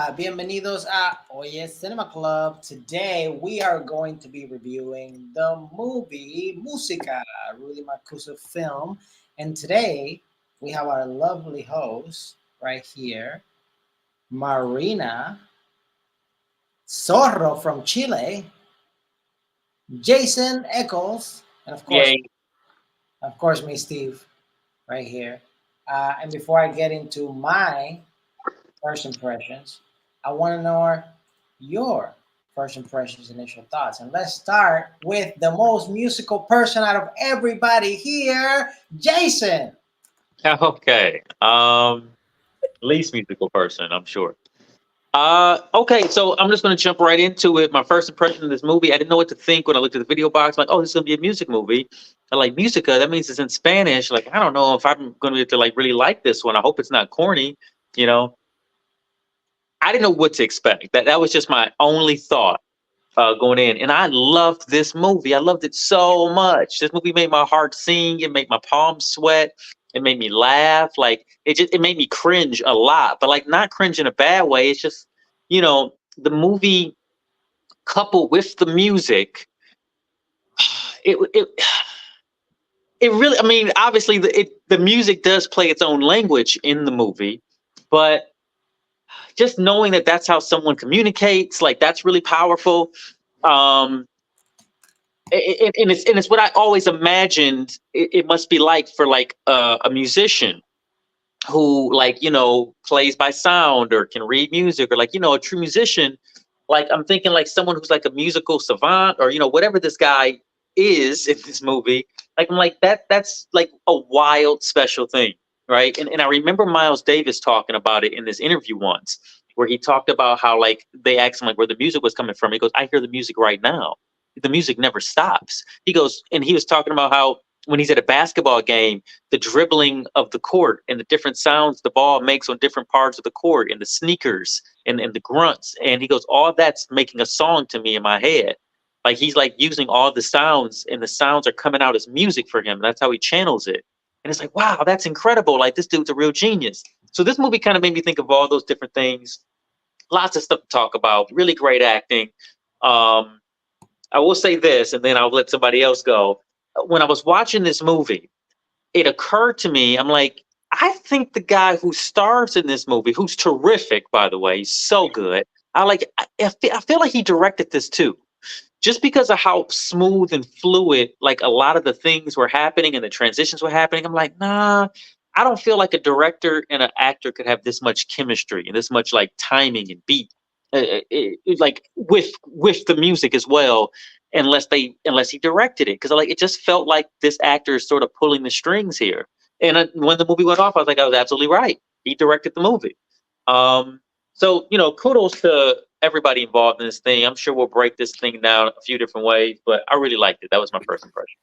Bienvenidos a Oye Cinema Club. Today we are going to be reviewing the movie Musica, Rudy Mancuso film. And today we have our lovely host right here, Marina Zorro from Chile, Jason Eccles, and Yay. of course, me, Steve, right here. And before I get into my first impressions, I want to know your first impressions, initial thoughts. And let's start with the most musical person out of everybody here, Jason. Okay. Least musical person, I'm sure. Okay, so I'm just gonna jump right into it. My first impression of this movie, I didn't know what to think when I looked at the video box. Like, oh, this is gonna be a music movie. I like Musica. That means it's in Spanish. Like, I don't know if I'm gonna be able to like really like this one. I hope it's not corny. You know, I didn't know what to expect. That was just my only thought going in, and I loved this movie. I loved it so much. This movie made my heart sing. It made my palms sweat. It made me laugh. Like it made me cringe a lot, but like not cringe in a bad way. It's just, the movie coupled with the music. It it it really. I mean, obviously the music does play its own language in the movie, but just knowing that that's how someone communicates, like that's really powerful. Um, and it's what I always imagined it must be like for like a musician who like plays by sound or can read music or like a true musician. Like I'm thinking like someone who's like a musical savant or whatever this guy is in this movie. Like I'm like that's like a wild special thing, right? And I remember Miles Davis talking about it in this interview once where he talked about how like they asked him like where the music was coming from. He goes, I hear the music right now. The music never stops. He goes, and he was talking about how when he's at a basketball game, the dribbling of the court and the different sounds the ball makes on different parts of the court and the sneakers and the grunts. And he goes, all that's making a song to me in my head. Like he's like using all the sounds and the sounds are coming out as music for him. And that's how he channels it. And it's like, wow, that's incredible. Like this dude's a real genius. So this movie kind of made me think of all those different things. Lots of stuff to talk about. Really great acting. Um, I will say this, and then I'll let somebody else go. When I was watching this movie, it occurred to me, I'm like, I think the guy who stars in this movie, who's terrific, by the way, he's so good. I feel like he directed this too. Just because of how smooth and fluid, like a lot of the things were happening and the transitions were happening, I'm like, nah, I don't feel like a director and an actor could have this much chemistry and this much like timing and beat, like with the music as well, unless he directed it, because like it just felt like this actor is sort of pulling the strings here. And when the movie went off, I was like, I was absolutely right. He directed the movie. Um, so kudos to everybody involved in this thing. I'm sure we'll break this thing down a few different ways, but I really liked it. That was my first impression.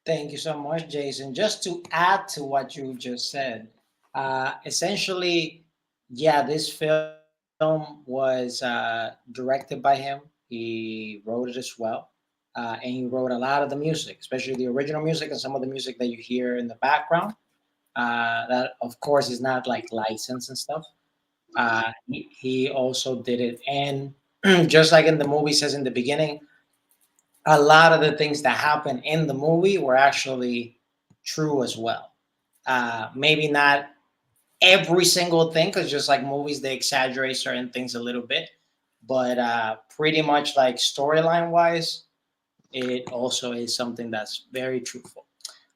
Thank you so much, Jason. Just to add to what you just said, essentially, yeah, this film was directed by him. He wrote it as well. And he wrote a lot of the music, especially the original music and some of the music that you hear in the background. That, of course, is not like licensed and stuff. He also did it. And just like in the movie says in the beginning, a lot of the things that happen in the movie were actually true as well. Maybe not every single thing, because just like movies, they exaggerate certain things a little bit, but pretty much like storyline wise, it also is something that's very truthful.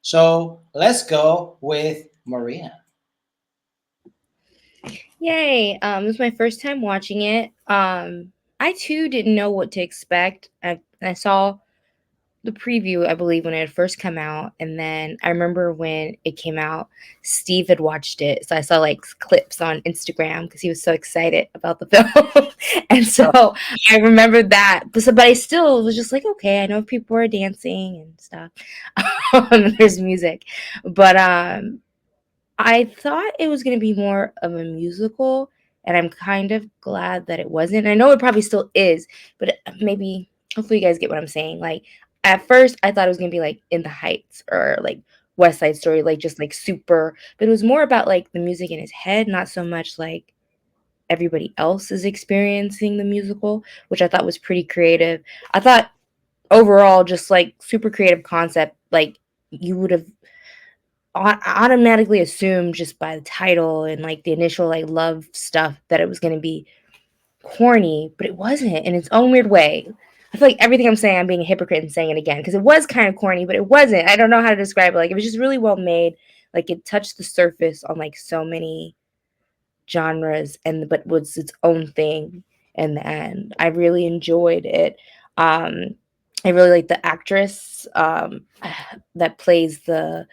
So let's go with Maria. Yay. This is my first time watching it. I too didn't know what to expect. I saw the preview, I believe, when it had first come out, and then I remember when it came out, Steve had watched it, so I saw like clips on Instagram because he was so excited about the film, and so I remembered that. But I still was just like, okay, I know people are dancing and stuff. There's music, but I thought it was gonna be more of a musical, and I'm kind of glad that it wasn't. I know it probably still is, but maybe hopefully you guys get what I'm saying. Like at first, I thought it was gonna be like In the Heights or like West Side Story, like just like super. But it was more about like the music in his head, not so much like everybody else is experiencing the musical, which I thought was pretty creative. I thought overall, just like super creative concept, like you would have automatically assumed just by the title and like the initial like love stuff that it was going to be corny, but it wasn't in its own weird way. I feel like everything I'm saying, I'm being a hypocrite and saying it again because it was kind of corny, but it wasn't. I don't know how to describe it. Like it was just really well made. Like it touched the surface on like so many genres, and but was its own thing in the end. I really enjoyed it. Um, I really like the actress that plays the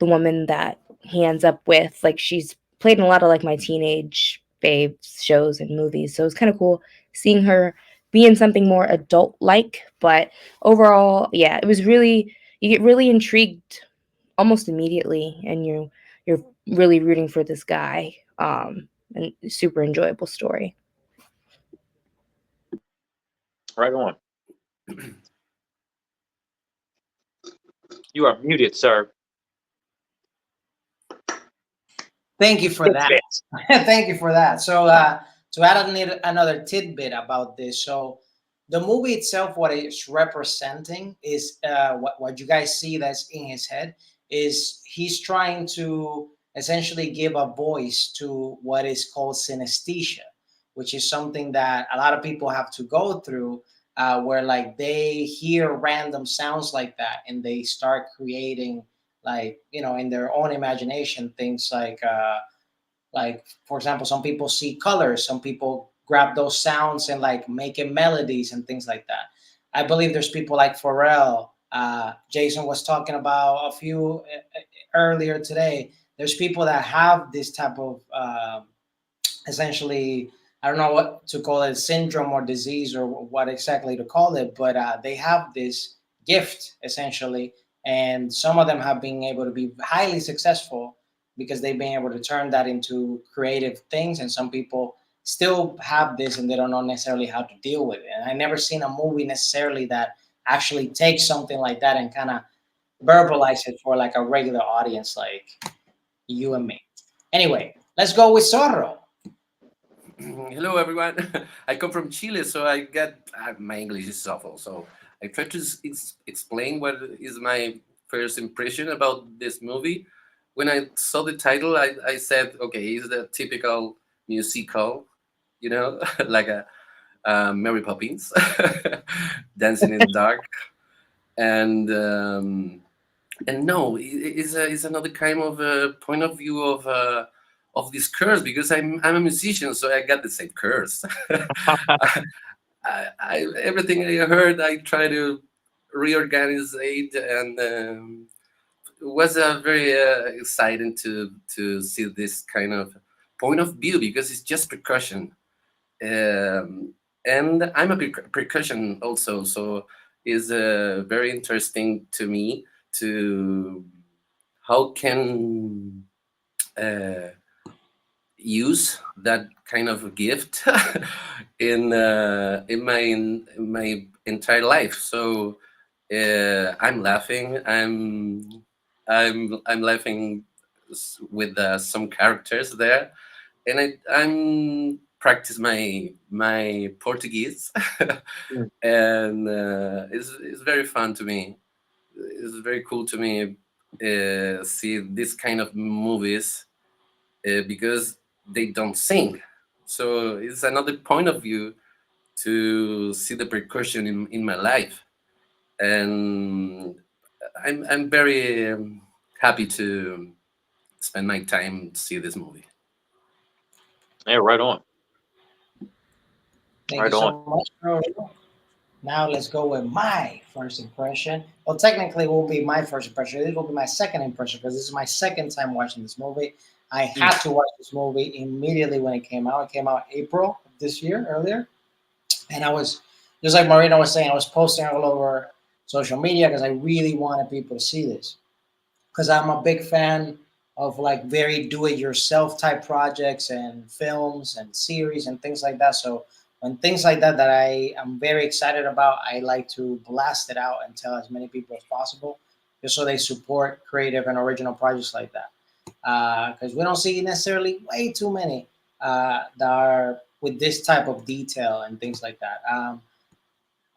woman that he ends up with. Like she's played in a lot of like my teenage fave shows and movies, so it's kind of cool seeing her be in something more adult like. But overall, yeah, it was really, you get really intrigued almost immediately, and you're really rooting for this guy. And super enjoyable story. Right on. You are muted, sir. Thank you for that. Tidbit. Thank you for that. So, to add another tidbit about this, so the movie itself, what it's representing is what you guys see that's in his head is he's trying to essentially give a voice to what is called synesthesia, which is something that a lot of people have to go through, where like they hear random sounds like that and they start creating, like, in their own imagination, things like for example, some people see colors, some people grab those sounds and like make it melodies and things like that. I believe there's people like Pharrell. Jason was talking about a few earlier today. There's people that have this type of essentially, I don't know what to call it, syndrome or disease or what exactly to call it, but they have this gift essentially, and some of them have been able to be highly successful because they've been able to turn that into creative things, and some people still have this and they don't know necessarily how to deal with it. And I never seen a movie necessarily that actually takes something like that and kind of verbalize it for like a regular audience like you and me. Anyway, let's go with Zorro. Hello, everyone. I come from Chile, so I get my English is awful. So I try to explain what is my first impression about this movie. When I saw the title, I said, okay, it's the typical musical, like a Mary Poppins, Dancing in the Dark, and no, it's another kind of point of view of this curse because I'm a musician, so I got the same curse. Everything I heard, I try to reorganize it, and it was very exciting to see this kind of point of view because it's just percussion, and I'm a percussion also, so it's very interesting to me to how can uh, use that kind of gift in my entire life. So I'm laughing. I'm laughing with some characters there, and I'm practice my Portuguese, Mm. and it's very fun to me. It's very cool to me see this kind of movies because they don't sing. So it's another point of view to see the percussion in my life, and I'm very happy to spend my time to see this movie. Yeah, right on. Thank you Right on. so much, bro. Now let's go with my first impression. Well, technically, it will be my first impression. It will be my second impression because this is my second time watching this movie. I Mm. had to watch this movie immediately when it came out. It came out April of this year, earlier, and I was just like Marina was saying, I was posting all over social media because I really wanted people to see this because I'm a big fan of like very do-it-yourself type projects and films and series and things like that. So when things like that I am very excited about, I like to blast it out and tell as many people as possible, just so they support creative and original projects like that. Because we don't see necessarily way too many that are with this type of detail and things like that.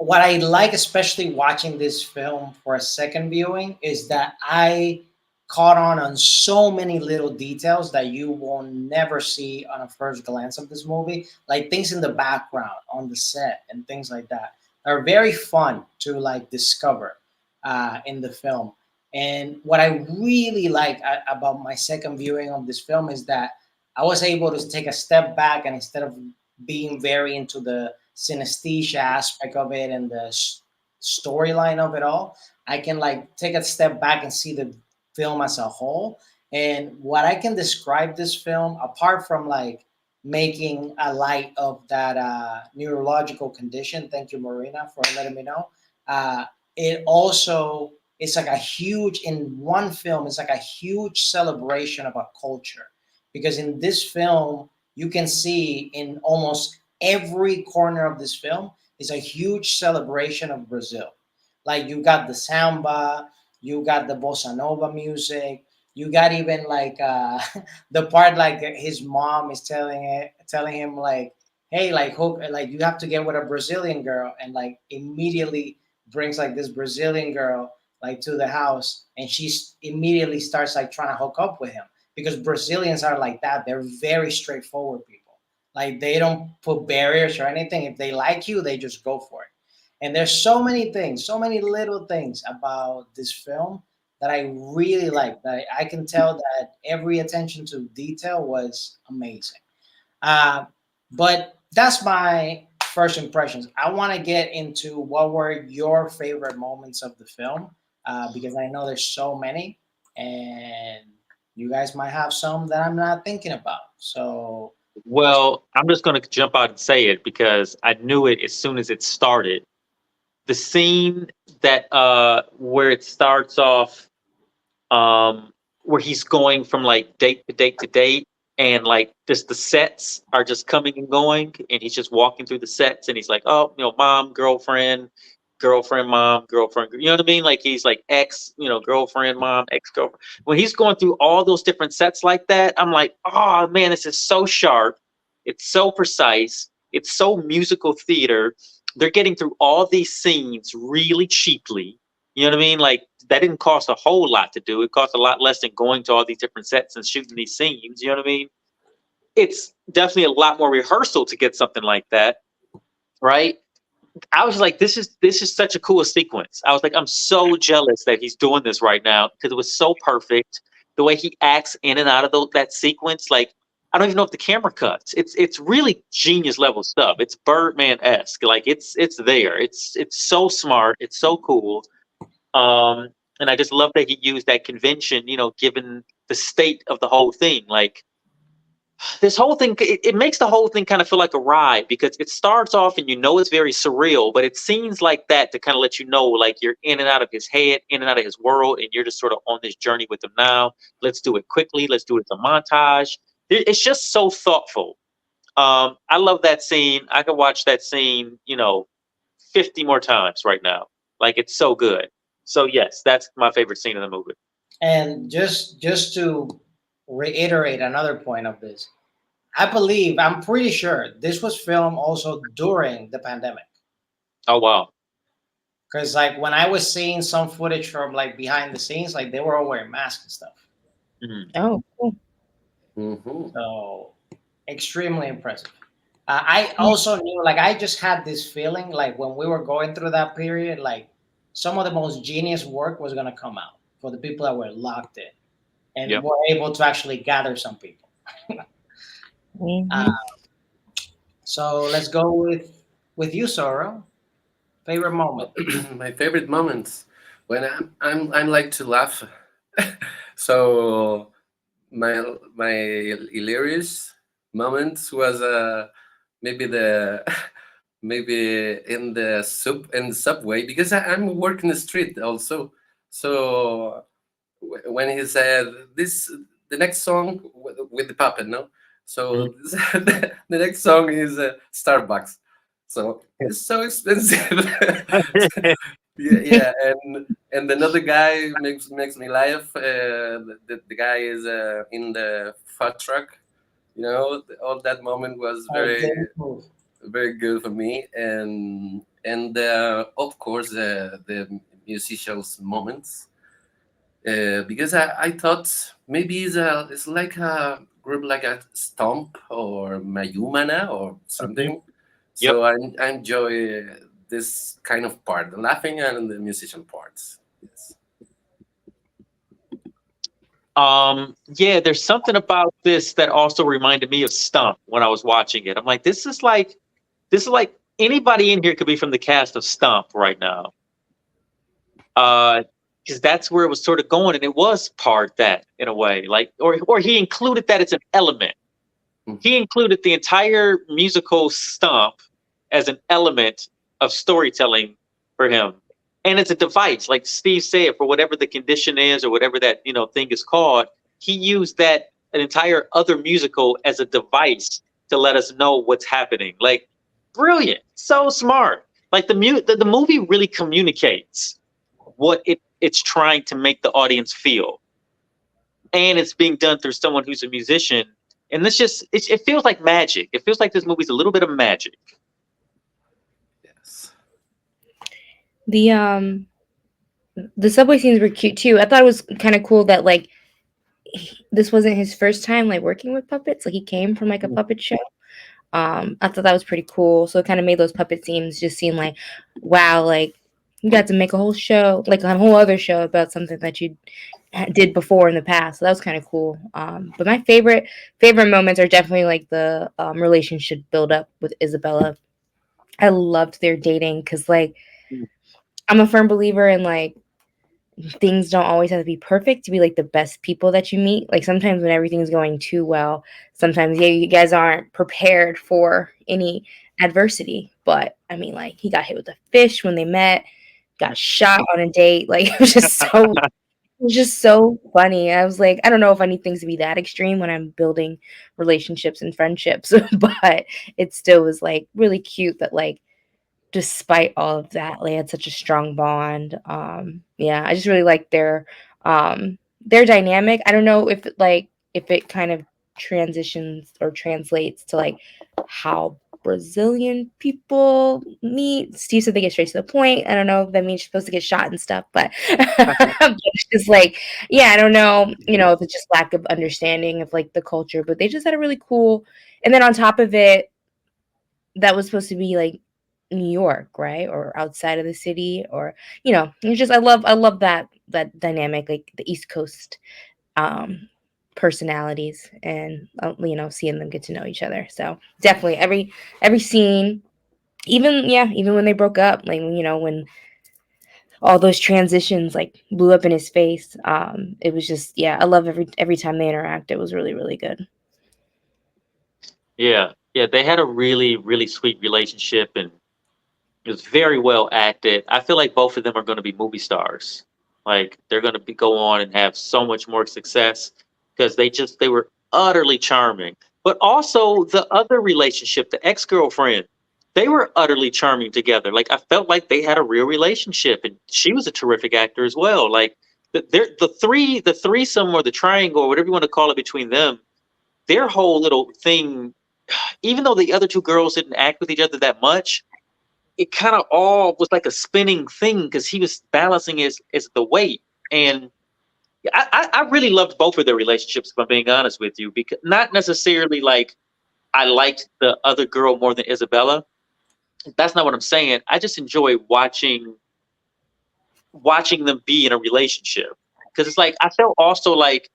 What I like, especially watching this film for a second viewing, is that I caught on so many little details that you will never see on a first glance of this movie, like things in the background on the set and things like that are very fun to like discover in the film. And what I really like about my second viewing of this film is that I was able to take a step back, and instead of being very into the synesthesia aspect of it and the storyline of it all, I can like take a step back and see the film as a whole. And what I can describe this film, apart from like making a light of that neurological condition, thank you, Marina, for letting me know. Uh, it also it's like a huge in one film. It's like a huge celebration of a culture, because in this film you can see in almost every corner of this film is a huge celebration of Brazil. Like you got the samba, you got the bossa nova music, you got even like the part like his mom is telling him like, hey, like hook, like you have to get with a Brazilian girl, and like immediately brings like this Brazilian girl like to the house, and immediately starts like trying to hook up with him, because Brazilians are like that. They're very straightforward people. Like they don't put barriers or anything. If they like you, they just go for it. And there's so many things, so many little things about this film that I really like. That I can tell that every attention to detail was amazing. Uh, but that's my first impressions. I want to get into what were your favorite moments of the film, because I know there's so many, and you guys might have some that I'm not thinking about. So Well, I'm just going to jump out and say it because I knew it as soon as it started. The scene that where it starts off, where he's going from like date to date to date, and like just the sets are just coming and going, and he's just walking through the sets, and he's like, oh, mom, girlfriend, girlfriend, mom, girlfriend, you know what I mean? Like he's like ex, girlfriend, mom, ex girlfriend. When he's going through all those different sets like that, I'm like, oh man, this is so sharp, it's so precise, it's so musical theater. They're getting through all these scenes really cheaply. You know what I mean? Like that didn't cost a whole lot to do. It cost a lot less than going to all these different sets and shooting these scenes. You know what I mean? It's definitely a lot more rehearsal to get something like that, right? I was like, this is such a cool sequence. I was like, I'm so jealous that he's doing this right now because it was so perfect. The way he acts in and out of that sequence, like I don't even know if the camera cuts. It's really genius level stuff. It's Birdman esque. Like it's there. It's so smart. It's so cool. Um, and I just love that he used that convention. Given the state of the whole thing, like this whole thing, it makes the whole thing kind of feel like a ride because it starts off and it's very surreal, but it seems like that to kind of let you know like you're in and out of his head, in and out of his world, and you're just sort of on this journey with him now. Let's do it quickly. Let's do it as a montage. It's just so thoughtful. I love that scene. I could watch that scene 50 more times right now. Like it's so good. So yes, that's my favorite scene in the movie. and just to reiterate another point of this, I'm pretty sure this was filmed also during the pandemic. Oh wow. Because like when I was seeing some footage from like behind the scenes, like they were all wearing masks and stuff. Mhm. Oh, cool. Hmm. So extremely impressive. I also knew, like, I just had this feeling, like, when we were going through that period, like, some of the most genius work was going to come out for the people that were locked in and Yep. were able to actually gather some people. Uh, Hmm. so let's go with you, Soro. Favorite moment. My favorite moments when I'm like to laugh. So my hilarious moments was maybe the maybe in the subway, because I'm working the street also. So when he said this, the next song with the puppet, no. Mhm. So the next song is Starbucks. So it's so expensive. Yeah, yeah, and another guy makes me laugh. The guy is in the food truck. All that moment was Very very, cool. very good for me, and of course the musicians moments, because I thought maybe it's like a group like a Stomp or Mayumana or Mhm. something. Yep. So I enjoy this kind of part, the laughing and the musician parts. Yes. Yeah, there's something about this that also reminded me of Stump when I was watching it. I'm like, this is like anybody in here could be from the cast of Stump right now. Uh, because that's where it was sort of going, and it was part that in a way, like, or he included that as an element. Mm. He included the entire musical Stump as an element of storytelling for him, and it's a device, like Steve said, for whatever the condition is or whatever that thing is called. He used that an entire other musical as a device to let us know what's happening. Like, brilliant, so smart. Like the movie really communicates what it's trying to make the audience feel, and it's being done through someone who's a musician. And it feels like magic. It feels like this movie's a little bit of magic. Yes. The the subway scenes were cute too. I thought it was kind of cool that like this wasn't his first time like working with puppets. Like he came from like a puppet show. I thought that was pretty cool. So it kind of made those puppet scenes just seem like, wow, like you got to make a whole show, like a whole other show about something that you did before in the past. So that was kind of cool. But my favorite moments are definitely like the relationship build up with Isabella. I loved their dating because like I'm a firm believer in like things don't always have to be perfect to be like the best people that you meet. Like sometimes when everything's going too well, sometimes yeah, you guys aren't prepared for any adversity. But I mean, like he got hit with a fish when they met, got shot on a date. Like it was just so funny. I was like, I don't know if I need things to be that extreme when I'm building relationships and friendships, but it still was like really cute that like despite all of that, they had such a strong bond. Yeah, I just really like their dynamic. I don't know if it kind of transitions or translates to like how Brazilian people meet. Steve said they get straight to the point. I don't know if that means you're supposed to get shot and stuff, but, but it's just like, yeah, I don't know, if it's just lack of understanding of like the culture, but they just had a really cool. And then on top of it, that was supposed to be like New York, right? Or outside of the city or it's just I love that dynamic, like the East Coast um personalities and seeing them get to know each other. So definitely every scene, even when they broke up, like when all those transitions like blew up in his face, it was just I love every time they interact. It was really, really good. Yeah, yeah, they had a really, really sweet relationship, and it was very well acted. I feel like both of them are going to be movie stars. Like they're going to go on and have so much more success because they were utterly charming. But also the other relationship, the ex girlfriend, they were utterly charming together. Like I felt like they had a real relationship, and she was a terrific actor as well. Like the threesome or the triangle or whatever you want to call it between them, their whole little thing. Even though the other two girls didn't act with each other that much, it kind of all was like a spinning thing because he was balancing his the weight. And I really loved both of their relationships, if I'm being honest with you, because not necessarily like I liked the other girl more than Isabella. That's not what I'm saying. I just enjoy watching them be in a relationship because it's like I felt also like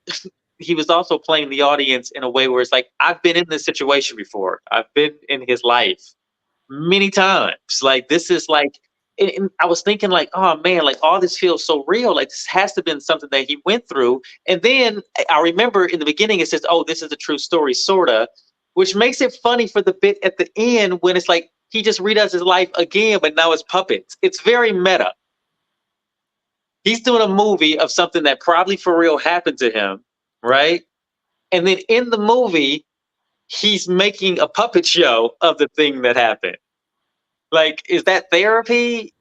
he was also playing the audience in a way where it's like I've been in this situation before. I've been in his life many times. Like this is like, and I was thinking like, oh man, like all this feels so real. Like this has to have been something that he went through. And then I remember in the beginning it says, oh, this is a true story, sorta, which makes it funny for the bit at the end when it's like he just redoes his life again, but now it's puppets. It's very meta. He's doing a movie of something that probably for real happened to him, right? And then in the movie, he's making a puppet show of the thing that happened. Like, is that therapy?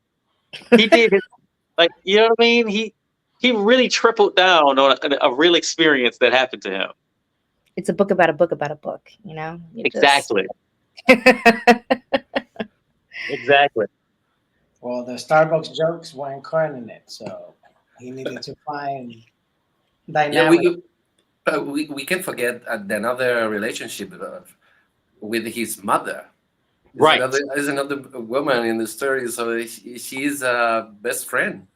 He did his, like, you know what I mean? He really tripled down on a real experience that happened to him. it's a book about a book about a book. You know, you just. Exactly. Exactly. Well, the Starbucks jokes weren't current in it, so he needed to find Yeah, dynamic. we can forget another relationship with his mother. Right. Is another woman in the story, so she's a best friend.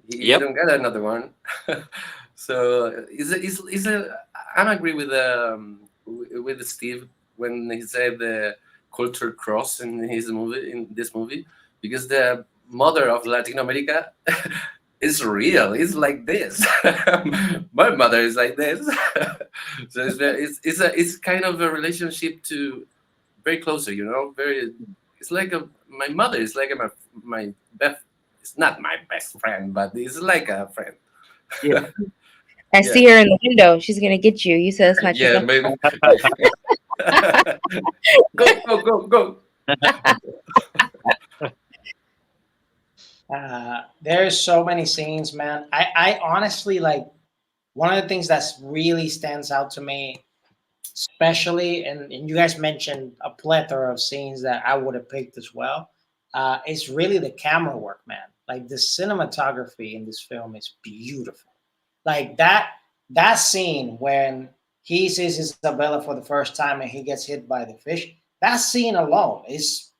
He Yep. don't get another one. So is a I'm agree with Steve when he said the culture cross in his movie in this movie, because the mother of Latin America is real. It's like this. My mother is like this. So it's kind of a relationship to very closer, very. It's like my mother is like my best. It's not my best friend, but it's like a friend. Yeah. I Yeah, see her in the window. She's gonna get you. You said it's not your yeah, best. maybe. Go, go, go, go. There's so many scenes, man. I honestly like one of the things that's really stands out to me, especially, and you guys mentioned a plethora of scenes that I would have picked as well. It's really the camera work, man. Like the cinematography in this film is beautiful. Like that scene when he sees Isabella for the first time and he gets hit by the fish. That scene alone is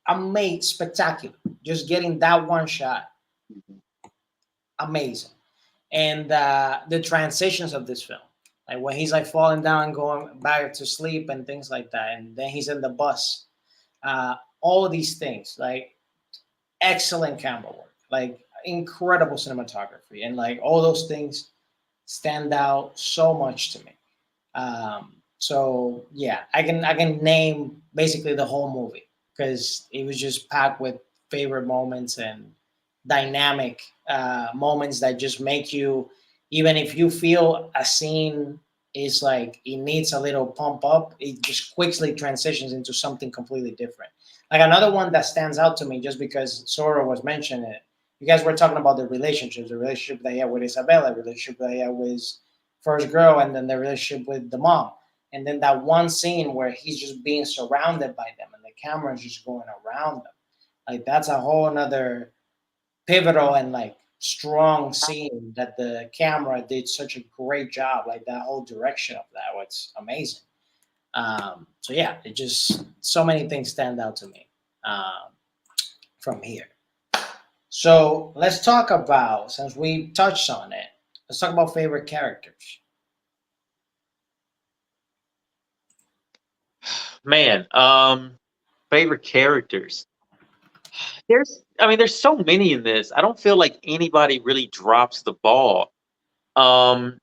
amazing, spectacular. Just getting that one shot, amazing. And the transitions of this film, like when he's like falling down, going back to sleep, and things like that, and then he's in the bus. All of these things, like excellent camera work, like incredible cinematography, and like all those things stand out so much to me. So yeah, I can name basically the whole movie because it was just packed with favorite moments and dynamic moments that just make you, even if you feel a scene is like it needs a little pump up, it just quickly transitions into something completely different. Like another one that stands out to me, just because Sora was mentioning it. You guys were talking about the relationships, the relationship that he had with Isabella, the relationship that he had with first girl, and then the relationship with the mom, and then that one scene where he's just being surrounded by them and the camera is just going around them. Like that's a whole another pivotal and like strong scene that the camera did such a great job. Like that whole direction of that was amazing. So yeah, it just so many things stand out to me from here. So let's talk about, since we touched on it, let's talk about favorite characters. Man, favorite characters. There's so many in this. I don't feel like anybody really drops the ball. Um,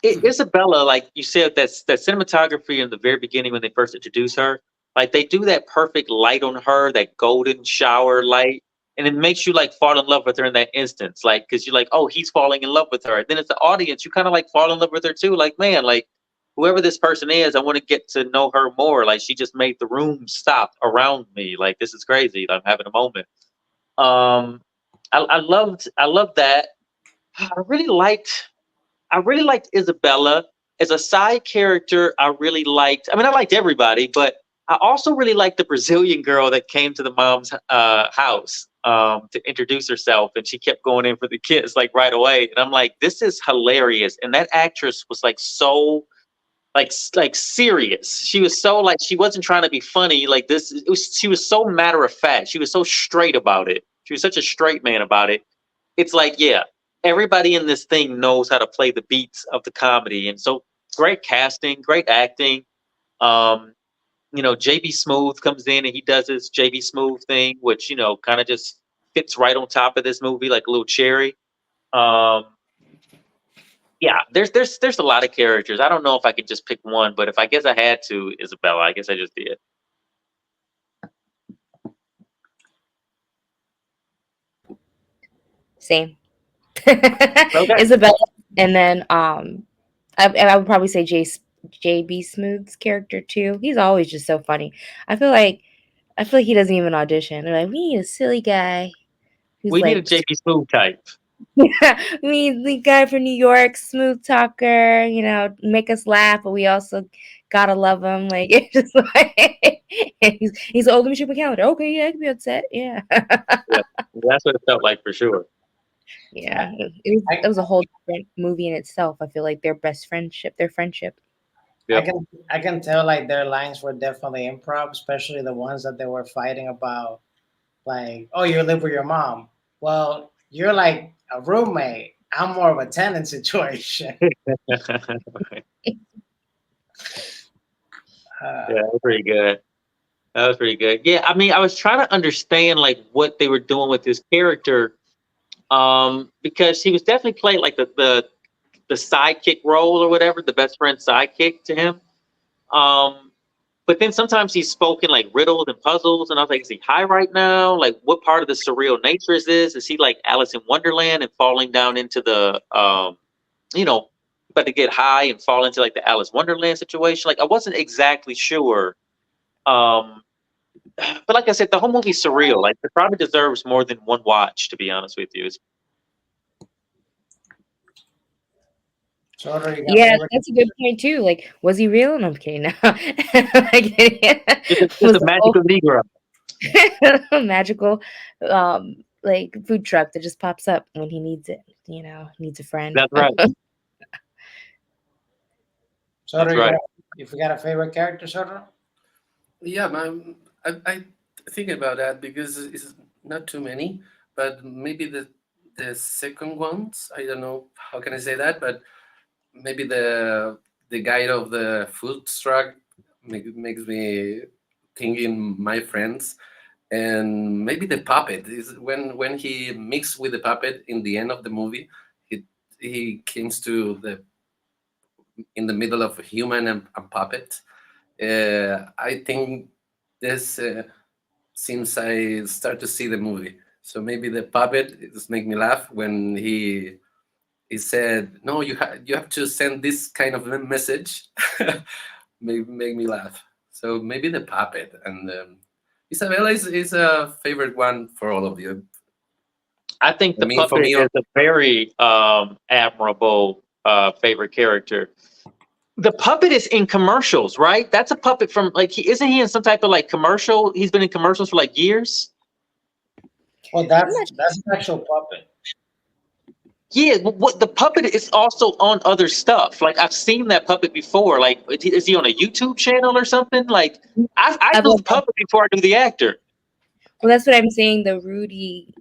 Isabella, like you said, that cinematography in the very beginning when they first introduce her, like they do that perfect light on her, that golden shower light, and it makes you like fall in love with her in that instance, like because you're like, oh, he's falling in love with her. Then as the audience, you kind of like fall in love with her too, like man, like whoever this person is, I want to get to know her more. Like she just made the room stop around me. Like this is crazy. I'm having a moment. Um, I loved that. I really liked I really liked Isabella as a side character. I really liked. I mean, I liked everybody, but I also really liked the Brazilian girl that came to the mom's house to introduce herself, and she kept going in for the kiss like right away. And I'm like, this is hilarious. And that actress was like so like serious. She was so like she wasn't trying to be funny. Like this, she was so matter of fact. She was so straight about it. She was such a straight man about it. It's like, yeah, everybody in this thing knows how to play the beats of the comedy, and so great casting, great acting. Um, JB Smoove comes in and he does his JB Smoove thing, which kind of just fits right on top of this movie like a little cherry. Um, yeah, there's a lot of characters. I don't know if I could just pick one, but if I guess I had to, Isabella, I guess I just did. Same. Okay. Isabella, and then I would probably say JB Smooth's character too. He's always just so funny. I feel like he doesn't even audition. They're like, we need a silly guy who's We need a like JB Smoove type. We the guy from New York, smooth talker, make us laugh, but we also gotta love him. Like it's just like he's oh, let me check my calendar. Okay, yeah, I can be on set. Yeah. Yeah, that's what it felt like for sure. Yeah. It was I, a whole different movie in itself. I feel like their friendship. I Yep. can I can tell like their lines were definitely improv, especially the ones that they were fighting about. Like, oh, you live with your mom. Well, you're like a roommate. I'm more of a tenant situation. Yeah, Uh, that was pretty good. That was pretty good. Yeah, I mean, I was trying to understand like what they were doing with his character, because he was definitely playing like the sidekick role or whatever, the best friend sidekick to him. Um, but then sometimes he's spoken like riddles and puzzles, and I was like, is he high right now? Like, what part of the surreal nature is this? Is he like Alice in Wonderland and falling down into the you know, about to get high and fall into like the Alice Wonderland situation? Like, I wasn't exactly sure. Um, but like I said, the whole movie's surreal. Like, it probably deserves more than one watch. To be honest with you, it's, so, what are you got Yeah, favorite? that's a good point too. Like, was he real? No, I'm kidding. No. it's Was a the whole magical Negro. magical like food truck that just pops up when he needs it, needs a friend. That's right. So, what That's are you right. got? If you got a favorite character, Sodra? Yeah, I think about that because it's not too many, but maybe the second ones. I don't know how can I say that, but maybe the guide of the food truck makes me thinking my friends, and maybe the puppet is when he mixed with the puppet in the end of the movie. He comes to the in the middle of a human and puppet. I think this since I start to see the movie. So maybe the puppet just make me laugh when he said, "No, you have to send this kind of message." Make me laugh. So maybe the puppet and Isabella is a favorite one for all of you. I think I the mean, for puppet me, is a very admirable favorite character. The puppet is in commercials, right? That's a puppet from like isn't he in some type of like commercial? He's been in commercials for like years. Well, I'm not that's an actual puppet. Yeah, what the puppet is also on other stuff. Like I've seen that puppet before. Like is he on a YouTube channel or something? Like sure. I I knew the love that. puppet before I knew the actor. Well, that's what I'm saying. The Rudy,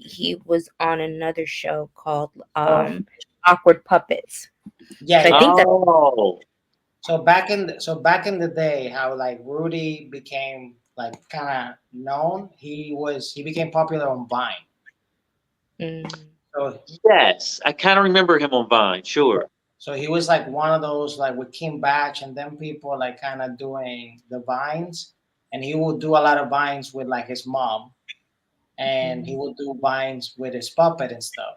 he was on another show called Oh, Awkward Puppets. yeah, So I yeah. think that Oh, Back in the day, how like Rudy became like kind of known. He became popular on Vine. mm, So yes, I kind of remember him on Vine. Sure. so he was like one of those like with Kim Batch and then people like kind of doing the vines, and he would do a lot of vines with like his mom, and he mm. would do vines with his puppet and stuff.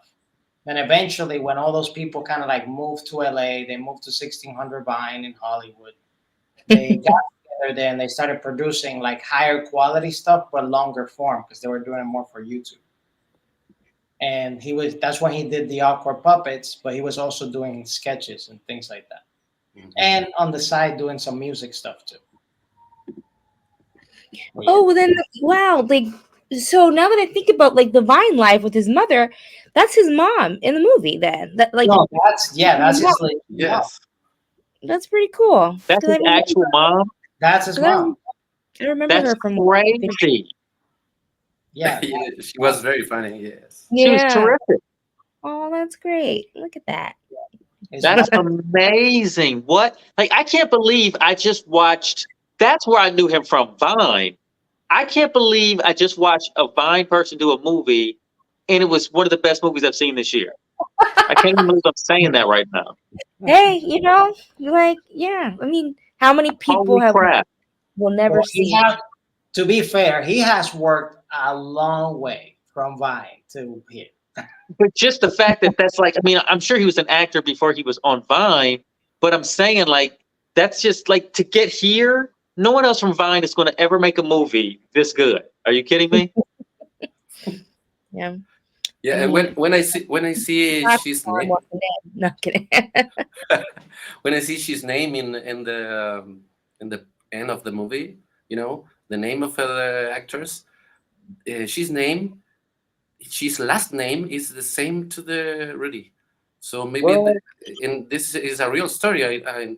Then eventually, when all those people kind of like moved to LA, they moved to 1600 Vine in Hollywood. They got together there and they started producing like higher quality stuff but longer form because they were doing it more for YouTube. And that's when he did the awkward puppets, but he was also doing sketches and things like that. And on the side doing some music stuff too. But yeah. Oh, well then, wow, like, so now that I think about like the Vine life with his mother, that's his mom in the movie. Then that like No, that's his mom. yes, that's pretty cool That's because his actual mom. That's his mom. I remember That's her from crazy. Yeah, she was very funny. Yes, She was yeah. terrific. Oh, that's great. Look at that. his That mom. is amazing. What? Like, I can't believe I just watched. That's where I knew him from, Vine. I can't believe I just watched a Vine person do a movie, and it was one of the best movies I've seen this year. I can't even believe I'm saying that right now. Hey, like yeah. I mean, how many people Holy have crap! will Well, never see? to be fair, he has worked a long way from Vine to here. But just the fact that that's like, I mean, I'm sure he was an actor before he was on Vine, but I'm saying like that's just like to get here. No one else from Vine is going to ever make a movie this good. Are you kidding me? Yeah. Yeah, and Mhm. when I see Not she's Mom name Walking Dead. No, I'm kidding. when I see she's name in the end of the movie, the name of the actress, she's name, she's last name is the same to the Rudy. So maybe Well, and this is a real story, I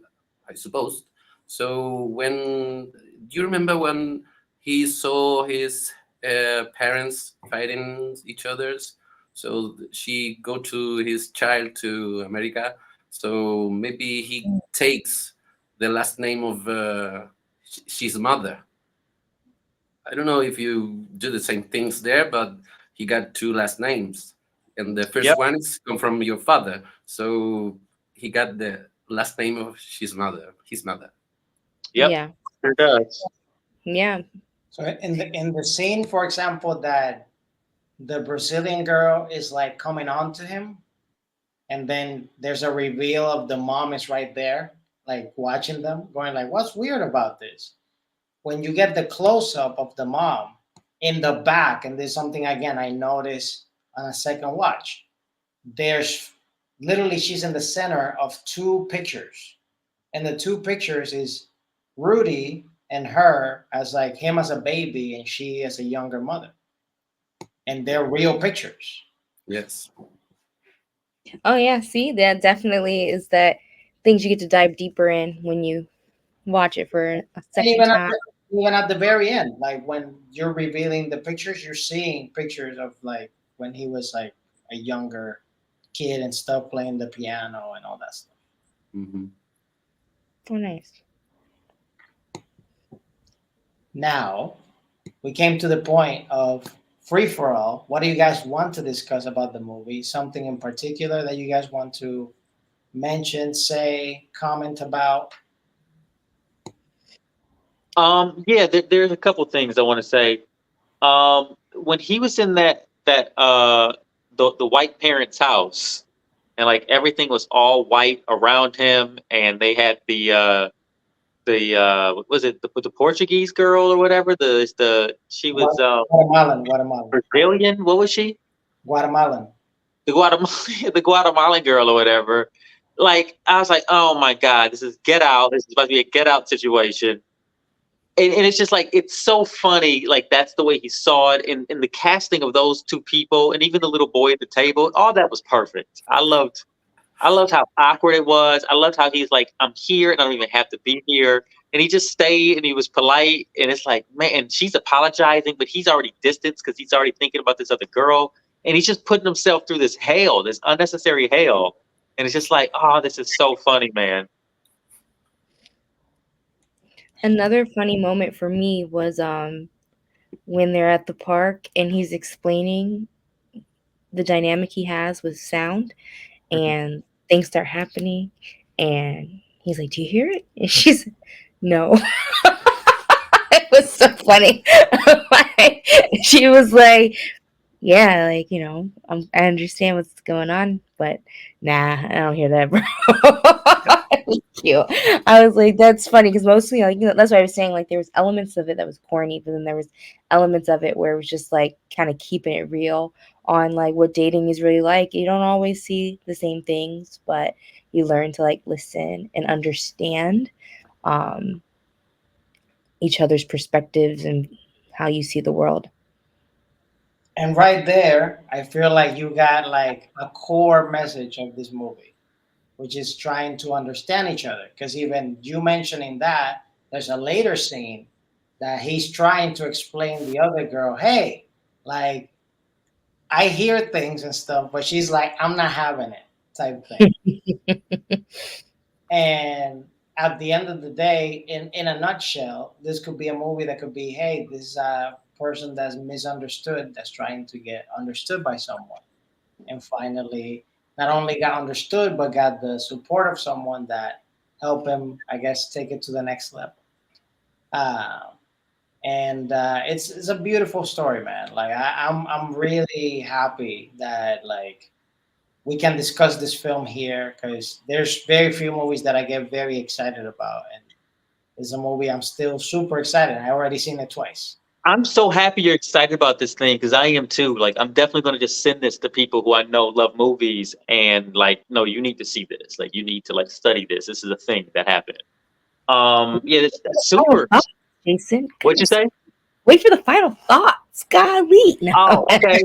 suppose. So when do you remember when he saw his parents fighting each others? So she go to his child to America. So maybe he takes the last name of his mother. I don't know if you do the same things there, but he got two last names, and the first Yep. one is come from your father, so he got the last name of his mother. His mother. Yep. Yeah. Sure does. Yeah. so in the scene, for example, that the Brazilian girl is like coming on to him, and then there's a reveal of the mom is right there, like watching them, going like, "What's weird about this?" When you get the close up of the mom in the back, and there's something again I noticed on a second watch. There's literally she's in the center of two pictures, and the two pictures is Rudy and her as like him as a baby and she as a younger mother, and they're real pictures. Yes. Oh yeah. See, that definitely is that things you get to dive deeper in when you watch it for a And second time. even at the very end, like when you're revealing the pictures, you're seeing pictures of like when he was like a younger kid and stuff, playing the piano and all that stuff. Hmm. Oh, nice. Now we came to the point of free for all. What do you guys want to discuss about the movie? Something in particular that you guys want to mention, say, comment about? Yeah, there's a couple things I want to say. When he was in the white parents' house, and like everything was all white around him, and they had what was it the Portuguese girl or whatever, the she was Guatemalan, Brazilian. What was she? Guatemalan. The Guatemalan the Guatemalan girl or whatever. Like I was like, oh my god, this is Get Out. This is supposed to be a Get Out situation. And it's just like it's so funny. Like that's the way he saw it, in the casting of those two people, and even the little boy at the table. All that was perfect. I loved how awkward it was. I loved how he's like, I'm here and I don't even have to be here. And he just stayed and he was polite. And it's like, man, and she's apologizing, but he's already distanced because he's already thinking about this other girl. And he's just putting himself through this hell, this unnecessary hell. And it's just like, oh, this is so funny, man. Another funny moment for me was when they're at the park and he's explaining the dynamic he has with sound and things start happening and he's like, "Do you hear it?" And she's no. It was so funny. Like, she was like, yeah, like, I understand what's going on, but nah, I don't hear that, bro. It was cute. I was like, that's funny because mostly, like, that's what I was saying. Like, there was elements of it that was corny, but then there was elements of it where it was just like kind of keeping it real on like what dating is really like. You don't always see the same things, but you learn to like listen and understand um, each other's perspectives and how you see the world. And right there, I feel like you got like a core message of this movie, which is trying to understand each other. Because even you mentioning that, there's a later scene that he's trying to explain the other girl, hey, like I hear things and stuff, but she's like, I'm not having it type thing. And at the end of the day, in a nutshell, this could be a movie that could be, hey, this is a person that's misunderstood, that's trying to get understood by someone. And finally, not only got understood, but got the support of someone that helped him, I guess, take it to the next level. Uh, and it's a beautiful story, man. Like I'm really happy that like we can discuss this film here because there's very few movies that I get very excited about, and it's a movie I'm still super excited. I already seen it twice. I'm so happy you're excited about this thing because I am too. Like, I'm definitely going to just send this to people who I know love movies and like, no, you need to see this. Like, you need to like study this. This is a thing that happened. Yeah, that's Final super. thoughts, Jason. What'd you Goodness. say? Wait for the final thoughts. Golly. No. Oh, okay.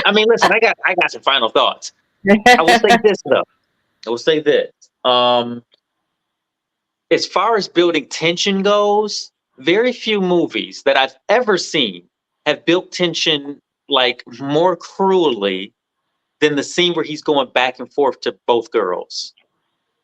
I mean, listen, I got some final thoughts. I will say this though. I will say this. Um, as far as building tension goes, very few movies that I've ever seen have built tension like more cruelly than the scene where he's going back and forth to both girls.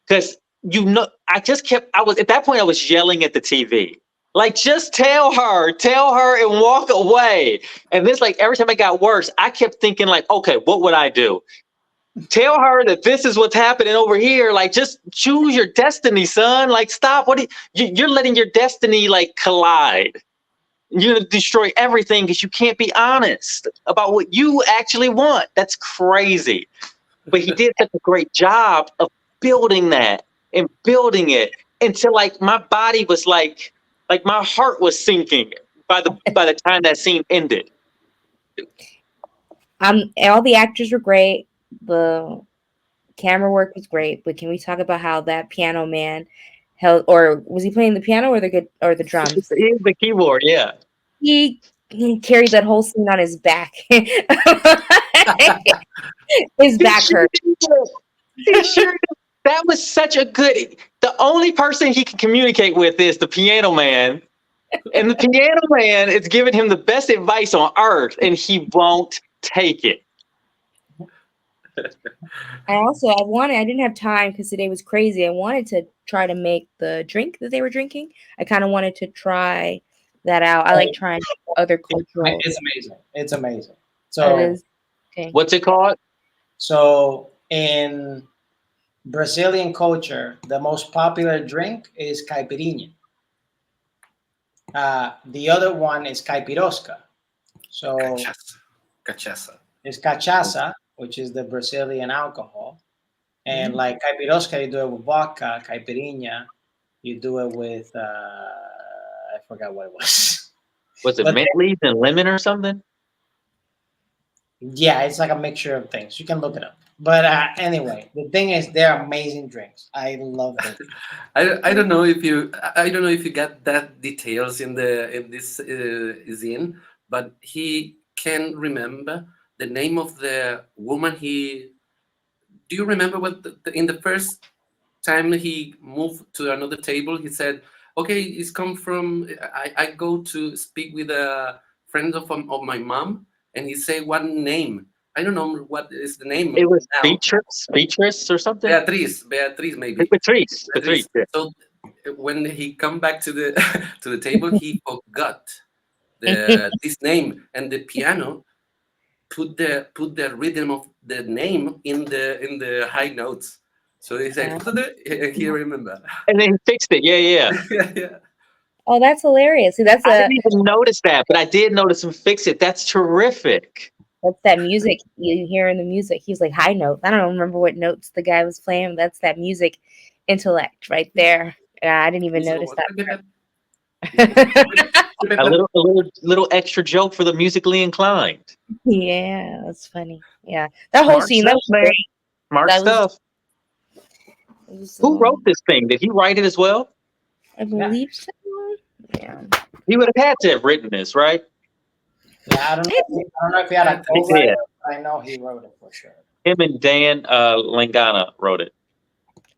Because I was at that point I was yelling at the TV. Like, just tell her and walk away. And this, like, every time it got worse, I kept thinking, like, okay, what would I do? Tell her that this is what's happening over here. Like, just choose your destiny, son. Like, stop. You're letting your destiny like collide. You're gonna destroy everything because you can't be honest about what you actually want. That's crazy. But he did such a great job of building that and building it until like my body was like my heart was sinking by the time that scene ended. All the actors were great. The camera work was great, but can we talk about how that piano man held, or was he playing the piano or the drums? Here's the keyboard, yeah. He carried that whole scene on his back. His He back sure hurt. did. He sure did. That was such a good. The only person he can communicate with is the piano man, and the piano man is giving him the best advice on earth, and he won't take it. I didn't have time because today was crazy. I wanted to try to make the drink that they were drinking. I kind of wanted to try that out. I like trying other cultural. It's amazing. It's amazing. It So, is okay. What's it called? so in Brazilian culture, the most popular drink is caipirinha. The other one is caipirosca. So Cachaça. Cachaça. it's cachaça, which is the Brazilian alcohol. And like caipirosca, you do it with vodka. Caipirinha, you do it with, I forgot what it was. Was it But mint leaves and lemon or something? yeah, it's like a mixture of things. You can look it up. But anyway, the thing is, they're amazing drinks. I love them. I don't know if you got that details in this zine, but he can remember the name of the woman. Do you remember what in the first time he moved to another table, he said, "Okay, it's come from. I go to speak with a friend of my mom, and he say one name. I don't know what is the name It was now. Beatrice or something. Beatrice, maybe. Beatrice. Yeah. So when he come back to the to the table, he forgot this name, and the piano put the rhythm of the name in the high notes. So he said, and he remember. And then he fixed it. Yeah. Yeah. Oh, that's hilarious. See, I didn't even notice that, but I did notice him fix it. That's terrific. that's that music you hear in the music. He was like high notes. I don't remember what notes the guy was playing. That's that music intellect right there. I didn't even notice that. A little extra joke for the musically inclined. Yeah, that's funny. Yeah, that whole Smart scene. stuff, That was man. great. Smart That stuff. Who wrote this thing? Did he write it as well? I believe so. Yeah. He would have had to have written this, right? Yeah, I don't know if he had a He co-writer, did. but I know he wrote it for sure. Him and Dan Langana wrote it.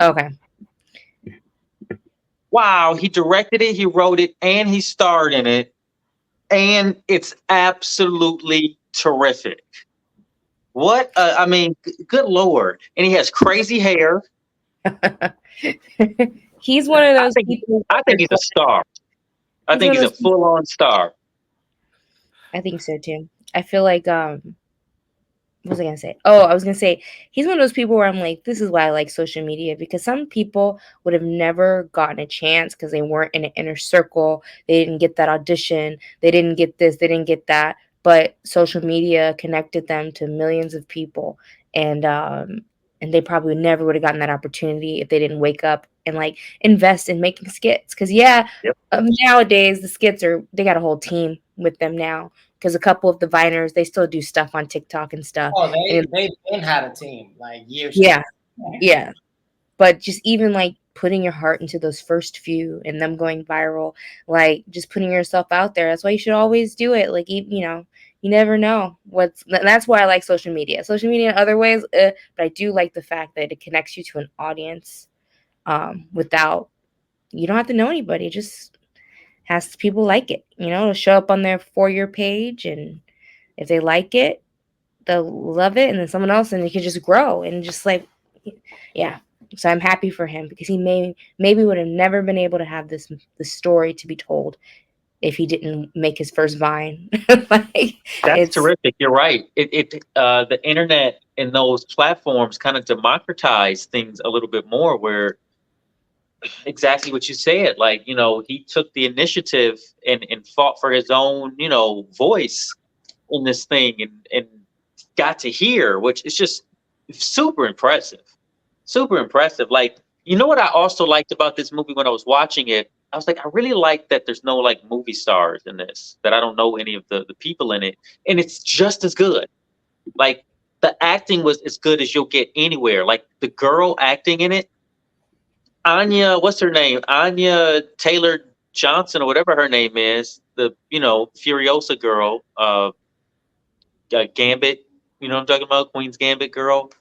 Okay. Wow, he directed it, he wrote it, and he starred in it, and it's absolutely terrific. What? I mean, good Lord. And he has crazy hair. He's one of those people. I think he's a star. I think he's a full-on star. I think so too. I feel like what was I gonna say? Oh, I was gonna say he's one of those people where I'm like, this is why I like social media, because some people would have never gotten a chance because they weren't in an inner circle. They didn't get that audition. They didn't get this. They didn't get that. But social media connected them to millions of people, and they probably never would have gotten that opportunity if they didn't wake up and like invest in making skits. Because nowadays the skits they got a whole team with them now, because a couple of the Viners, they still do stuff on TikTok and stuff. Oh, And they been had a team like years ago. yeah, yeah. But just even like putting your heart into those first few and them going viral, like just putting yourself out there. That's why you should always do it. Like, you know, you never know what's. That's why I like social media. Social media in other ways, but I do like the fact that it connects you to an audience. Without, you don't have to know anybody. It just has people like it. You know, it'll show up on their For Your page, and if they like it, they'll love it, and then someone else, and it can just grow and just like, yeah. So I'm happy for him, because he maybe would have never been able to have this story to be told if he didn't make his first Vine. Like, That's it's terrific. You're right. The internet and those platforms kind of democratize things a little bit more, where exactly what you said, like, he took the initiative and fought for his own, voice in this thing, and got to hear, which is just super impressive. Super impressive. Like, what I also liked about this movie when I was watching it, I was like, I really like that there's no like movie stars in this, that I don't know any of the people in it. And it's just as good. Like, the acting was as good as you'll get anywhere. Like, the girl acting in it, Anya, what's her name? Anya Taylor Johnson, or whatever her name is, the Furiosa girl, Gambit, you know what I'm talking about? Queen's Gambit girl. oh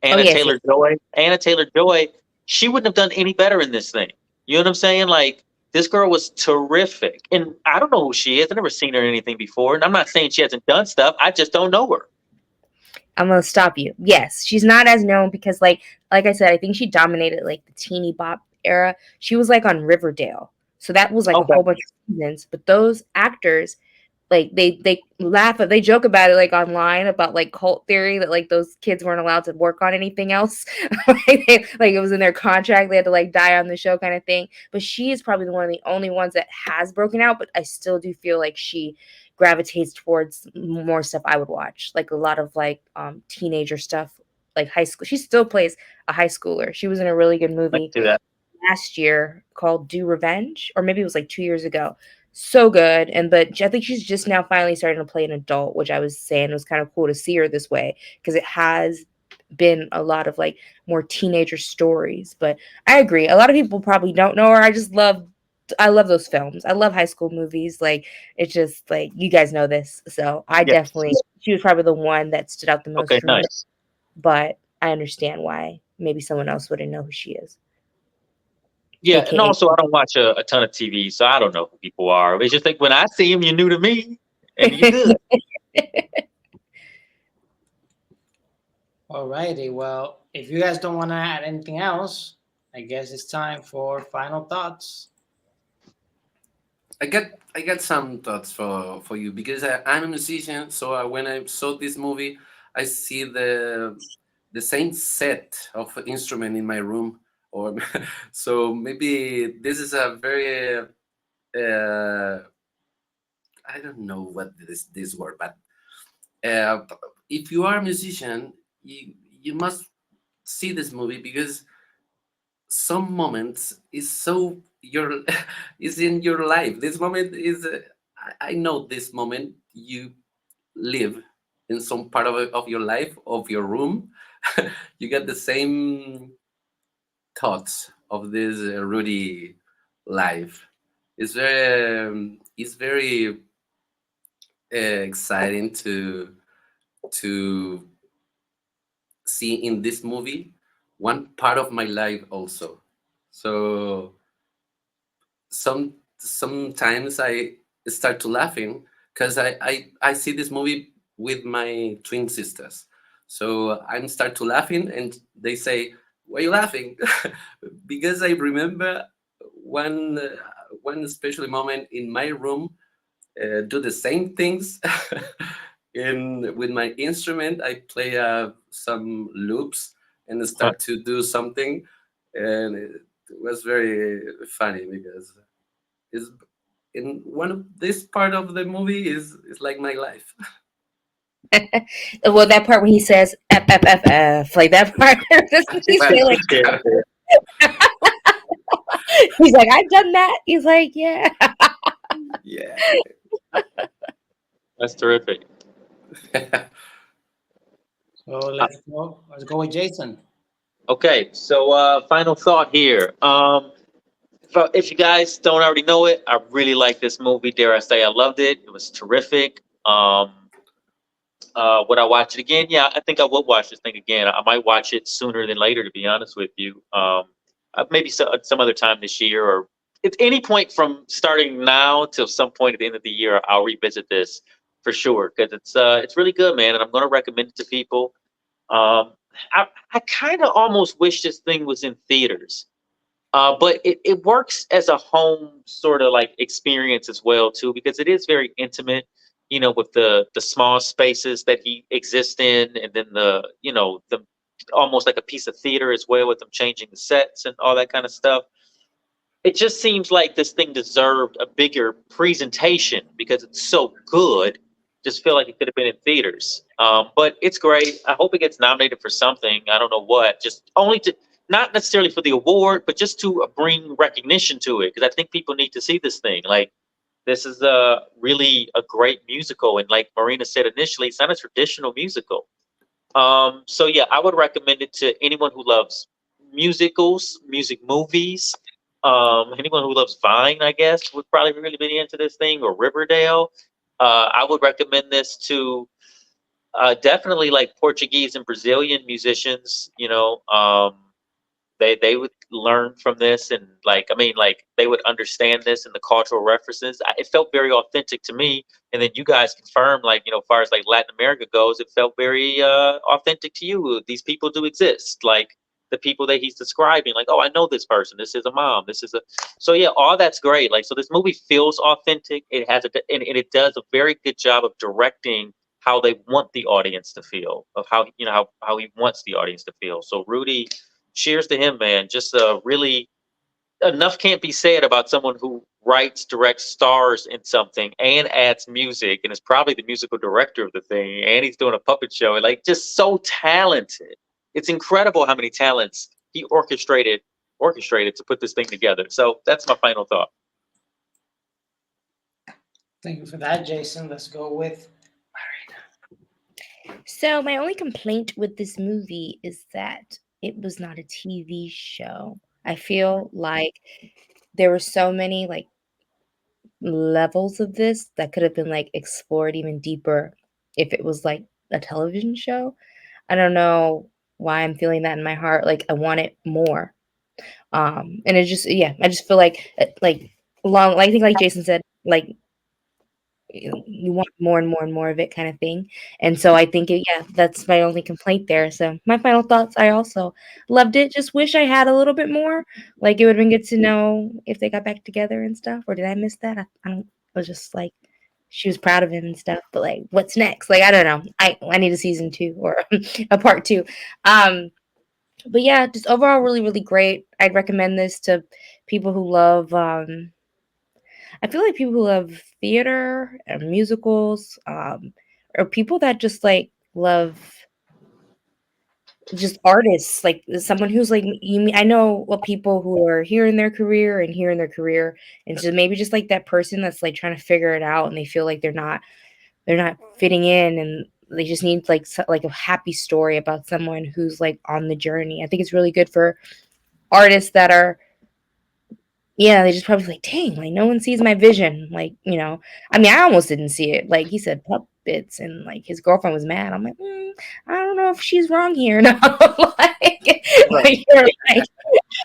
Anna yes, yes. Taylor Joy. Anna Taylor Joy, she wouldn't have done any better in this thing. You know what I'm saying? Like, this girl was terrific. And I don't know who she is. I've never seen her in anything before. And I'm not saying she hasn't done stuff. I just don't know her. I'm gonna stop you. Yes, she's not as known because, like I said, I think she dominated like the teeny bop era. She was like on Riverdale, so that was like a Okay. whole bunch of seasons. But those actors, like they joke about it like online about like cult theory that like those kids weren't allowed to work on anything else. Like it was in their contract, they had to like die on the show kind of thing. But she is probably one of the only ones that has broken out, but I still do feel like she gravitates towards more stuff I would watch, like a lot of like teenager stuff, like high school. She still plays a high schooler. She was in a really good I can movie see that. last year called Do Revenge, or maybe it was like 2 years ago. So good. And but I think she's just now finally starting to play an adult, which I was saying was kind of cool to see her this way, because it has been a lot of like more teenager stories. But I agree, a lot of people probably don't know her. I love those films. I love high school movies. Like, it's just like, you guys know this. So I Yes. definitely, she was probably the one that stood out the most Okay, for me. nice. But I understand why maybe someone else wouldn't know who she is. Yeah, and AKA. also I don't watch a ton of TV, so I don't know who people are. It's just like when I see them, you're new to me, and you're good. Alrighty. Well, if you guys don't want to add anything else, I guess it's time for final thoughts. I got some thoughts for you, because I'm a musician. So when I saw this movie, I see the same set of instrument in my room, or so maybe this is a very I don't know what this word, but if you are a musician, you must see this movie, because some moments is so your is in your life. This moment is I know this moment you live in some part of your life, of your room. You get the same thoughts of this Rudy life. It's very exciting to see in this movie one part of my life also. So sometimes I start to laughing, because I see this movie with my twin sisters. So I'm start to laughing, and they say, "Why are you laughing?" Because I remember one one special moment in my room. Do the same things. In with my instrument, I play some loops and Huh. start to do something, and it was very funny, because is in one of this part of the movie is like my life. Well, that part when he says F F F F, like that part, doesn't he Well, say like, Yeah. he's like, I've done that. He's like, yeah. yeah. That's terrific. So let's go. Let's go with Jason. Okay, so final thought here. If you guys don't already know it, I really like this movie. Dare I say, I loved it. It was terrific. Would I watch it again? Yeah, I think I would watch this thing again. I might watch it sooner than later, to be honest with you. Maybe some other time this year, or at any point from starting now till some point at the end of the year, I'll revisit this for sure because it's really good, man, and I'm going to recommend it to people. I kind of almost wish this thing was in theaters. But it works as a home sort of like experience as well too, because it is very intimate, with the small spaces that he exists in, and then the almost like a piece of theater as well with them changing the sets and all that kind of stuff. It just seems like this thing deserved a bigger presentation because it's so good. Just feel like it could have been in theaters. But it's great. I hope it gets nominated for something. I don't know what. Just only to not necessarily for the award, but just to bring recognition to it because I think people need to see this thing. Like this is a really a great musical, and like Marina said initially, it's not a traditional musical. So yeah, I would recommend it to anyone who loves musicals, music movies. Anyone who loves Vine, I guess, would probably really be into this thing, or Riverdale. I would recommend this to definitely like Portuguese and Brazilian musicians. They would learn from this, and like I mean like they would understand this and the cultural references. It felt very authentic to me, and then you guys confirmed like as far as like Latin America goes, it felt very authentic to you. These people do exist, like the people that he's describing, like, oh, I know this person, this is a mom, this is a so yeah, all that's great. Like so this movie feels authentic. It has and it does a very good job of directing how they want the audience to feel, of how how he wants the audience to feel. So Rudy, cheers to him, man. Just really enough can't be said about someone who writes, directs, stars in something, and adds music, and is probably the musical director of the thing, and he's doing a puppet show. Like, just so talented. It's incredible how many talents he orchestrated to put this thing together. So that's my final thought. Thank you for that, Jason. Let's go with. So my only complaint with this movie is that it was not a TV show. I feel like there were so many like levels of this that could have been like explored even deeper if it was like a television show. I don't know why I'm feeling that in my heart. Like I want it more. And it just yeah, I just feel like long like I think like Jason said, like you want more and more and more of it kind of thing. And so I think yeah, that's my only complaint there. So my final thoughts, I also loved it. Just wish I had a little bit more. Like it would have been good to know if they got back together and stuff. Or did I miss that? I don't I was just like she was proud of him and stuff, but like what's next? Like I don't know. I need a season 2 or a part 2. Um but yeah, just overall really, really great. I'd recommend this to people who love I feel like people who love theater and musicals, or people that just like love just artists, like someone who's like I know what people who are here in their career and here in their career, and so maybe just like that person that's like trying to figure it out and they feel like they're not fitting in and they just need like like a happy story about someone who's like on the journey. I think it's really good for artists that are yeah, they just probably like, "Dang, like, no one sees my vision." Like, I mean, I almost didn't see it. Like, he said puppets and, like, his girlfriend was mad. I'm like, I don't know if she's wrong here." No, Right. you're like,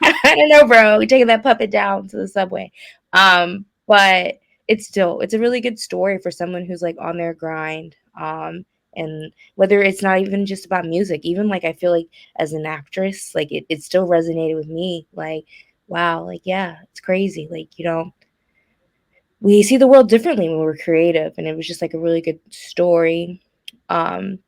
I don't know, bro. We're taking that puppet down to the subway. But it's a really good story for someone who's, like, on their grind. And whether it's not even just about music, even, like, I feel like as an actress, like, it still resonated with me. Like, wow, like, yeah, it's crazy. Like, we see the world differently when we're creative, and it was just like a really good story um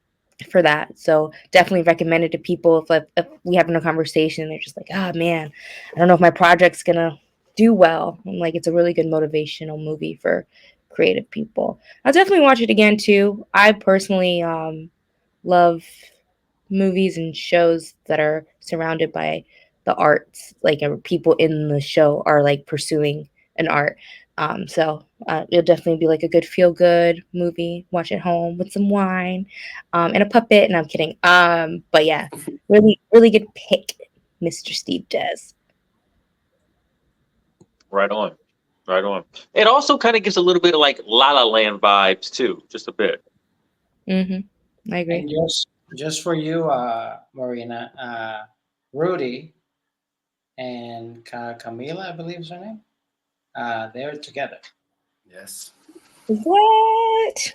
for that. So definitely recommend it to people if we having a conversation and they're just like, oh man, I don't know if my project's gonna do well. And like it's a really good motivational movie for creative people. I'll definitely watch it again too. I personally love movies and shows that are surrounded by the arts, like people in the show are like pursuing an art. So It'll definitely be like a good feel good movie. Watch at home with some wine, and a puppet. And I'm kidding. But yeah, really, really good pick, Mr. Steve Des. Right on. Right on. It also kind of gives a little bit of like La La Land vibes too, just a bit. I agree. And just for you, Marina, Rudy and Camila, I believe is her name. They're together. Yes. What?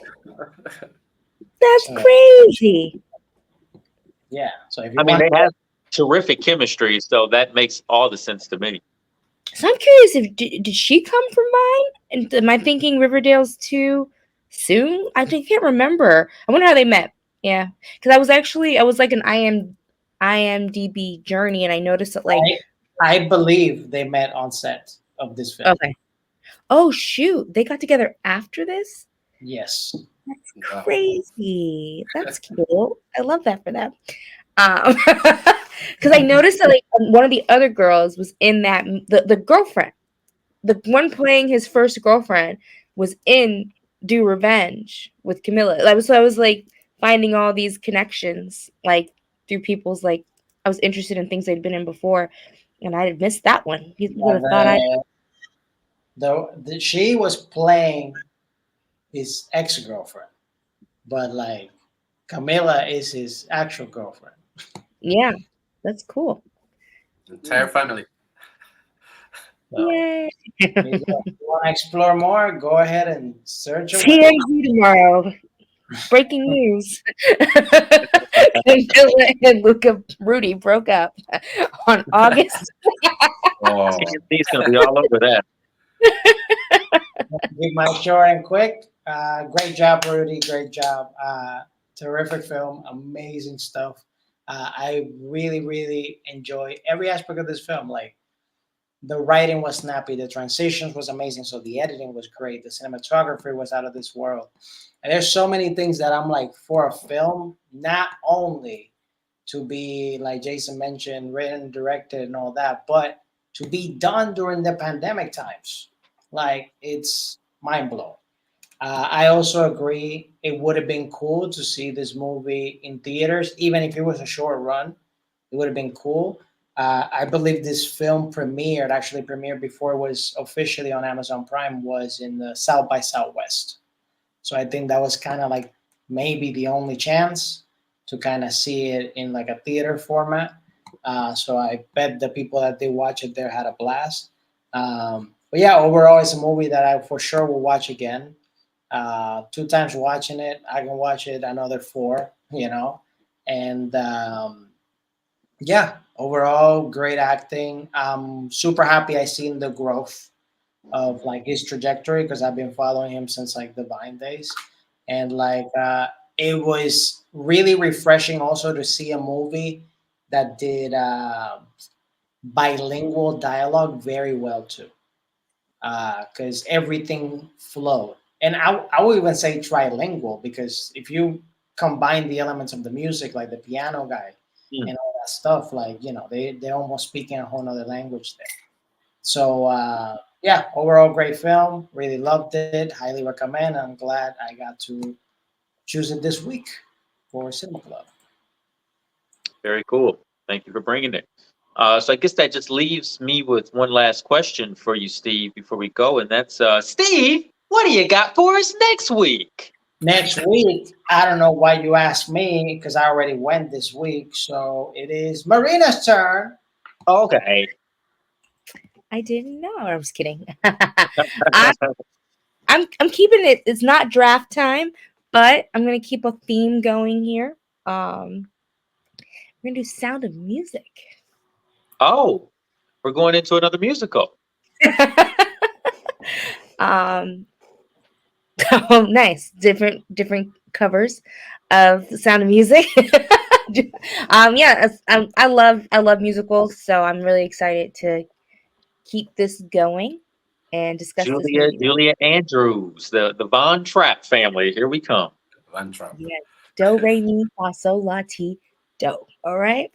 That's So crazy. yeah. So if I you mean, want, they have terrific chemistry, so that makes all the sense to me. So I'm curious if did she come from mine? And am I thinking Riverdale's too soon? Can't remember. I wonder how they met. Yeah, because I was like an IMDb journey, and I noticed that like I believe they met on set of this film. okay, oh shoot, they got together after this. Yes. That's Wow. crazy. That's cute. I love that for them. Because I noticed that like one of the other girls was in that the girlfriend, the one playing his first girlfriend was in Do Revenge with Camilla. I was like finding all these connections like through people's like I was interested in things they'd been in before, and I had missed that one. You would Yeah, have thought I she was playing his ex girlfriend, but like Camila is his actual girlfriend. yeah, that's cool. Entire family. So Yay. there you go. If you want to explore more, go ahead and search away. TMZ tomorrow. Breaking news. Camilla and Luca Rudy broke up on August. Oh, TNT's gonna be all over that. Be my short and quick. Great job, Rudy. Great job. Terrific film. Amazing stuff. I really, really enjoy every aspect of this film. Like the writing was snappy, the transitions was amazing, so the editing was great, the cinematography was out of this world, and there's so many things that I'm like for a film, not only to be like Jason mentioned, written, directed, and all that, but to be done during the pandemic times. Like it's mind blowing. I also agree it would have been cool to see this movie in theaters, even if it was a short run. It would have been cool. I believe this film premiered, actually premiered before it was officially on Amazon Prime, was in the South by Southwest. So I think that was kind of like maybe the only chance to kind of see it in like a theater format. So I bet the people that did watch it there had a blast. But yeah, overall, it's a movie that I for sure will watch again. Two times watching it, I can watch it another four, and yeah, overall, great acting. I'm super happy I seen the growth of like his trajectory because I've been following him since like the Vine days, and like it was really refreshing also to see a movie that did bilingual dialogue very well too, because everything flowed. And I would even say trilingual because if you combine the elements of the music, like the piano guy Mm. and all that stuff, like they're almost speaking a whole other language there. So yeah, overall great film. Really loved it. Highly recommend. I'm glad I got to choose it this week for Cinema Club. Very cool. Thank you for bringing it. So I guess that just leaves me with one last question for you, Steve, before we go, and that's Steve. What do you got for us next week? Next week, I don't know why you asked me because I already went this week. So it is Marina's turn. Okay. I didn't know. I was kidding. I, I'm keeping it. It's not draft time, but I'm gonna keep a theme going here. We're gonna do Sound of Music. Oh, we're going into another musical. um, oh, nice. Different covers of the Sound of Music. Yeah, I love musicals, so I'm really excited to keep this going and discuss this movie. Julia Andrews, the Von Trapp family. Here we come. One Trump. Yeah, do re mi fa sol la ti do. All right.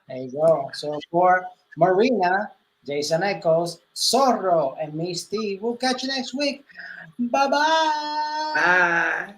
There you go. So for Marina, Jason Echoes, Zorro, and me, Steve. We'll catch you next week. Bye bye. Bye.